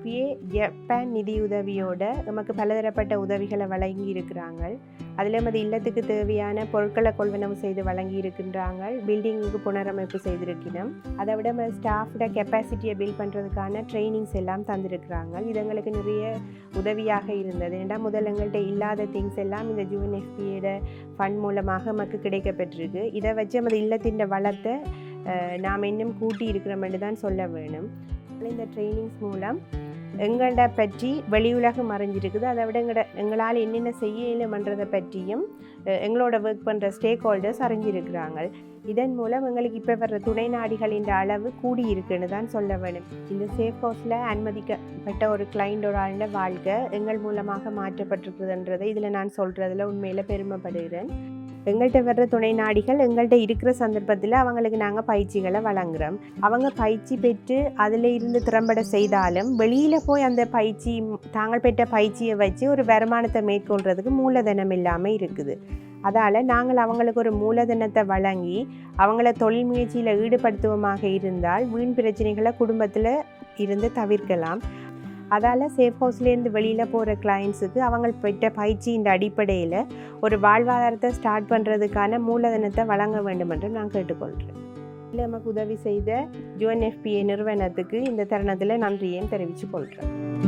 UNFPA Japan நிதியுதவியோட நமக்கு பலதரப்பட்ட உதவிகளை வழங்கி இருக்கிறாங்க. அதில் நமது இல்லத்துக்கு தேவையான பொருட்களை கொள்வனவு செய்து வழங்கி இருக்கின்றாங்க. பில்டிங்குக்கு புனரமைப்பு செய்திருக்கணும். அதை விட நம்ம ஸ்டாஃபோட கெப்பாசிட்டியை பில்ட் பண்ணுறதுக்கான ட்ரைனிங்ஸ் எல்லாம் தந்திருக்கிறாங்க. இது எங்களுக்கு நிறைய உதவியாக இருந்தது. ஏன்னா முதல் எங்கள்கிட்ட இல்லாத திங்ஸ் எல்லாம் இந்த UNFPA ஃபண்ட் மூலமாக நமக்கு கிடைக்கப்பெற்றிருக்கு. இதை வச்சு நமது இல்லத்தின் வளத்தை நாம் இன்னும் கூட்டி இருக்கிறோம்னு தான் சொல்ல வேணும். இந்த ட்ரைனிங்ஸ் மூலம் எங்களோட பற்றி வெளியுலகம் அறிஞ்சிருக்குது. அதை விட எங்களால் என்னென்ன செய்ய இயலும்ன்றதை பற்றியும் எங்களோட ஒர்க் பண்ணுற ஸ்டேக் ஹோல்டர்ஸ் அறிஞ்சிருக்கிறாங்க. இதன் மூலம் எங்களுக்கு இப்போ வர்ற துணை நாடிகளின் அளவு கூடி இருக்குன்னு தான் சொல்ல வேணும். இந்த சேஃப் ஹவுஸில் அனுமதிக்கப்பட்ட ஒரு கிளைண்டோட வாழ்க்கை எங்கள் மூலமாக மாற்றப்பட்டிருக்குதுன்றதை இதில் நான் சொல்கிறதுல உண்மையில் பெருமைப்படுகிறேன். எங்கள்கிட்ட வர்ற துணை நாடிகள் எங்கள்கிட்ட இருக்கிற சந்தர்ப்பத்தில் அவங்களுக்கு நாங்கள் பயிற்சிகளை வழங்குகிறோம். அவங்க பயிற்சி பெற்று அதில் இருந்து திறம்பட செய்தாலும் வெளியில் போய் அந்த தாங்கள் பெற்ற பயிற்சியை வச்சு ஒரு வருமானத்தை மேற்கொள்கிறதுக்கு மூலதனம் இல்லாமல் இருக்குது. அதால் நாங்கள் அவங்களுக்கு ஒரு மூலதனத்தை வழங்கி அவங்கள தொழில் முயற்சியில் ஈடுபடுத்துவமாக இருந்தால் வீண் பிரச்சனைகளை குடும்பத்தில் இருந்து தவிர்க்கலாம். அதால் சேஃப் ஹவுஸ்லேருந்து வெளியில் போகிற கிளைண்ட்ஸுக்கு அவங்க பெற்ற பயிற்சியின் அடிப்படையில் ஒரு வாழ்வாதாரத்தை ஸ்டார்ட் பண்ணுறதுக்கான மூலதனத்தை வழங்க வேண்டும் என்று நான் கேட்டுக்கொள்கிறேன். இதில் நமக்கு உதவி செய்த UNFPA நிறுவனத்துக்கு இந்த தருணத்தில் நன்றியையும் தெரிவித்துக் கொள்கிறேன்.